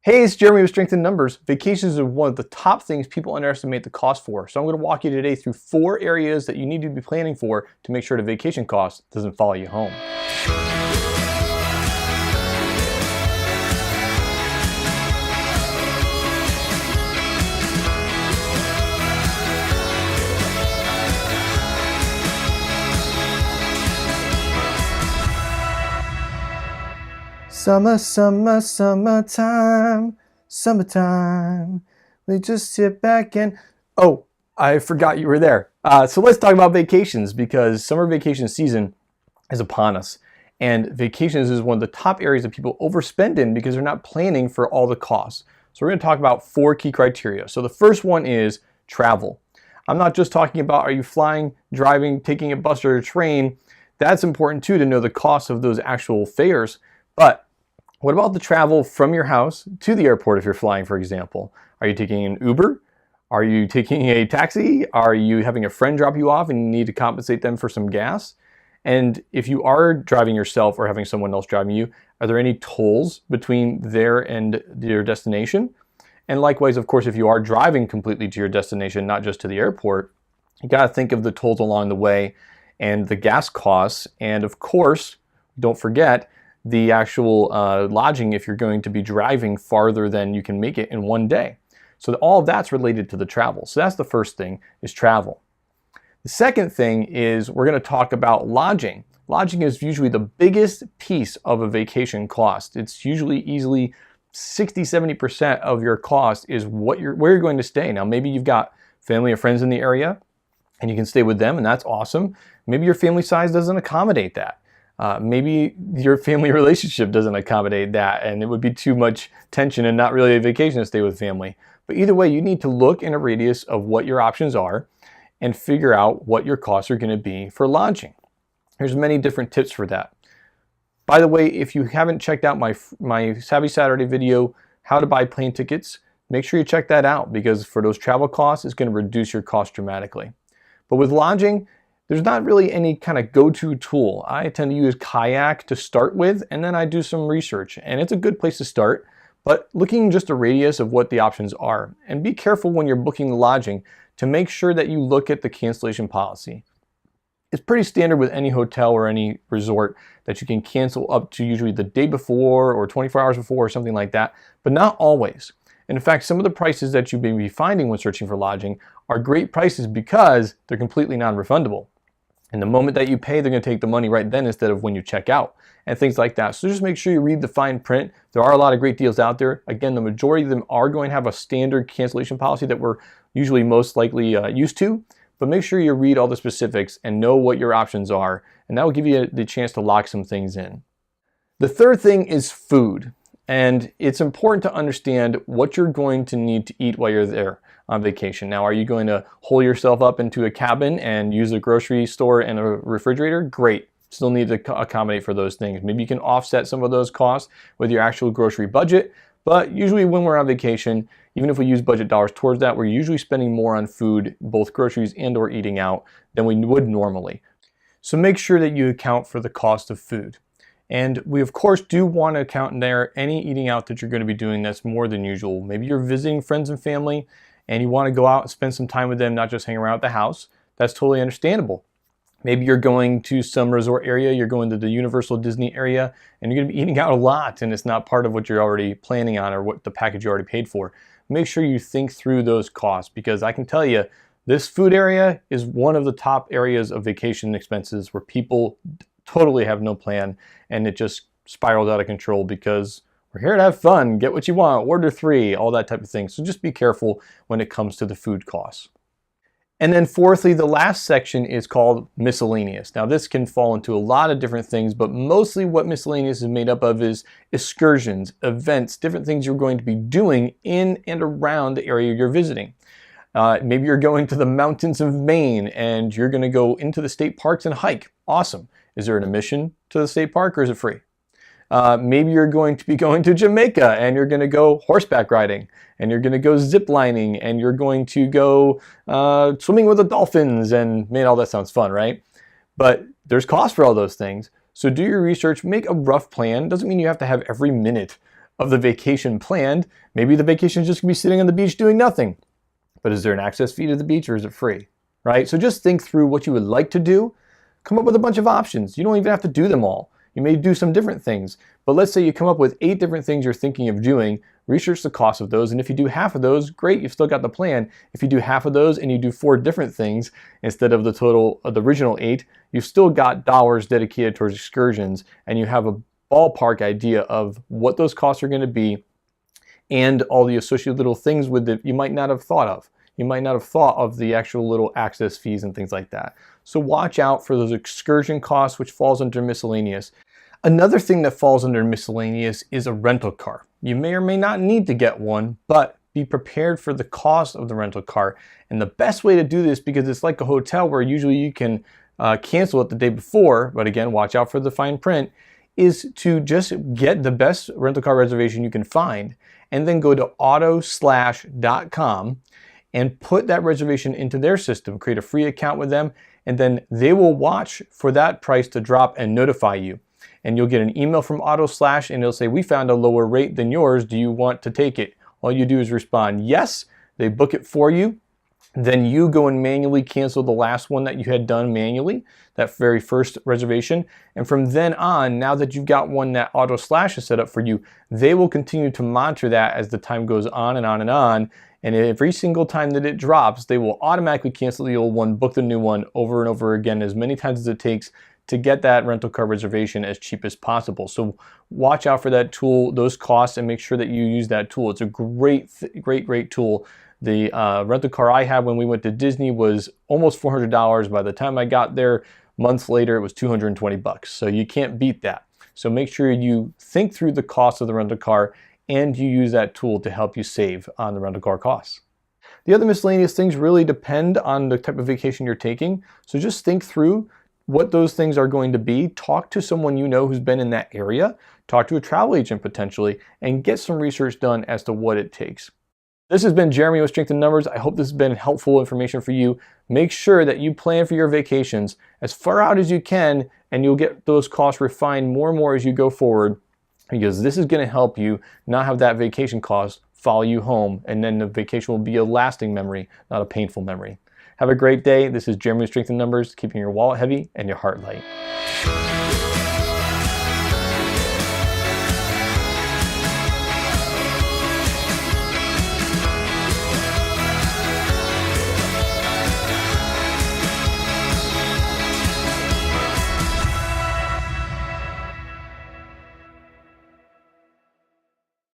Hey, it's Jeremy with Strength in Numbers. Vacations are one of the top things people underestimate the cost for. So I'm going to walk you today through 4 areas that you need to be planning for to make sure the vacation cost doesn't follow you home. Summertime, summertime. We just sit back and... Oh, I forgot you were there. So let's talk about vacations because summer vacation season is upon us. And vacations is one of the top areas that people overspend in because they're not planning for all the costs. So we're going to talk about 4 key criteria. So the first one is travel. I'm not just talking about are you flying, driving, taking a bus or a train. That's important too to know the cost of those actual fares. But what about the travel from your house to the airport if you're flying, for example? Are you taking an Uber? Are you taking a taxi? Are you having a friend drop you off and you need to compensate them for some gas? And if you are driving yourself or having someone else driving you, are there any tolls between there and your destination? And likewise, of course, if you are driving completely to your destination, not just to the airport, you got to think of the tolls along the way and the gas costs. And of course, don't forget, the actual lodging if you're going to be driving farther than you can make it in one day. So all of that's related to the travel. So that's the first thing, is travel. The second thing is we're going to talk about lodging. Lodging is usually the biggest piece of a vacation cost. It's usually easily 60-70% of your cost is where you're going to stay. Now maybe you've got family or friends in the area and you can stay with them, and that's awesome. Maybe your family size doesn't accommodate that. Maybe your family relationship doesn't accommodate that and it would be too much tension and not really a vacation to stay with family. But either way, you need to look in a radius of what your options are and figure out what your costs are going to be for lodging. There's many different tips for that. By the way, if you haven't checked out my Savvy Saturday video, how to buy plane tickets, make sure you check that out because for those travel costs, it's going to reduce your cost dramatically. But with lodging, there's not really any kind of go-to tool. I tend to use Kayak to start with, and then I do some research. And it's a good place to start, but looking just a radius of what the options are. And be careful when you're booking the lodging to make sure that you look at the cancellation policy. It's pretty standard with any hotel or any resort that you can cancel up to usually the day before or 24 hours before or something like that, but not always. And in fact, some of the prices that you may be finding when searching for lodging are great prices because they're completely non-refundable. And the moment that you pay, they're going to take the money right then instead of when you check out and things like that. So just make sure you read the fine print. There are a lot of great deals out there. Again, the majority of them are going to have a standard cancellation policy that we're usually most likely used to. But make sure you read all the specifics and know what your options are. And that will give you the chance to lock some things in. The third thing is food. And it's important to understand what you're going to need to eat while you're there on vacation. Now, are you going to hole yourself up into a cabin and use a grocery store and a refrigerator? Great. Still need to accommodate for those things. Maybe you can offset some of those costs with your actual grocery budget. But usually when we're on vacation, even if we use budget dollars towards that, we're usually spending more on food, both groceries and or eating out, than we would normally. So make sure that you account for the cost of food. And we of course do want to account in there any eating out that you're going to be doing that's more than usual. Maybe you're visiting friends and family and you want to go out and spend some time with them, not just hang around at the house. That's totally understandable. Maybe you're going to some resort area, you're going to the Universal Disney area, and you're going to be eating out a lot and it's not part of what you're already planning on or what the package you already paid for. Make sure you think through those costs because I can tell you this food area is one of the top areas of vacation expenses where people totally have no plan and it just spirals out of control because we're here to have fun, get what you want, order 3, all that type of thing. So just be careful when it comes to the food costs. And then fourthly, the last section is called miscellaneous. Now this can fall into a lot of different things, but mostly what miscellaneous is made up of is excursions, events, different things you're going to be doing in and around the area you're visiting. Maybe you're going to the mountains of Maine and you're going to go into the state parks and hike. Awesome. Is there an admission to the state park or is it free? Maybe you're going to be going to Jamaica and you're going to go horseback riding and you're going to go zip lining and you're going to go swimming with the dolphins, and man, all that sounds fun, right? But there's cost for all those things. So do your research, make a rough plan. Doesn't mean you have to have every minute of the vacation planned. Maybe the vacation is just gonna be sitting on the beach doing nothing. But is there an access fee to the beach or is it free, right? So just think through what you would like to do. Come up with a bunch of options. You don't even have to do them all. You may do some different things, but let's say you come up with 8 different things you're thinking of doing, research the cost of those, and if you do half of those, great, you've still got the plan. If you do half of those and you do 4 different things instead of the total of the original 8, you've still got dollars dedicated towards excursions, and you have a ballpark idea of what those costs are going to be and all the associated little things with it you might not have thought of. You might not have thought of the actual little access fees and things like that. So watch out for those excursion costs, which falls under miscellaneous. Another thing that falls under miscellaneous is a rental car. You may or may not need to get one, but be prepared for the cost of the rental car. And the best way to do this, because it's like a hotel where usually you can cancel it the day before, but again, watch out for the fine print, is to just get the best rental car reservation you can find and then go to autoslash.com and put that reservation into their system, create a free account with them, and then they will watch for that price to drop and notify you. And you'll get an email from AutoSlash and it'll say, we found a lower rate than yours. Do you want to take it? All you do is respond yes. They book it for you. Then you go and manually cancel the last one that you had done manually, that very first reservation. And from then on, now that you've got one that AutoSlash is set up for you, they will continue to monitor that as the time goes on and on and on. And every single time that it drops, they will automatically cancel the old one, book the new one over and over again as many times as it takes to get that rental car reservation as cheap as possible. So watch out for that tool, those costs, and make sure that you use that tool. It's a great tool. The rental car I had when we went to Disney was almost $400. By the time I got there, months later, it was 220 bucks. So you can't beat that. So make sure you think through the cost of the rental car and you use that tool to help you save on the rental car costs. The other miscellaneous things really depend on the type of vacation you're taking. So just think through what those things are going to be. Talk to someone you know who's been in that area. Talk to a travel agent potentially and get some research done as to what it takes. This has been Jeremy with Strength in Numbers. I hope this has been helpful information for you. Make sure that you plan for your vacations as far out as you can, and you'll get those costs refined more and more as you go forward, because this is going to help you not have that vacation cost follow you home, and then the vacation will be a lasting memory, not a painful memory. Have a great day. This is Jeremy with Strength in Numbers, keeping your wallet heavy and your heart light.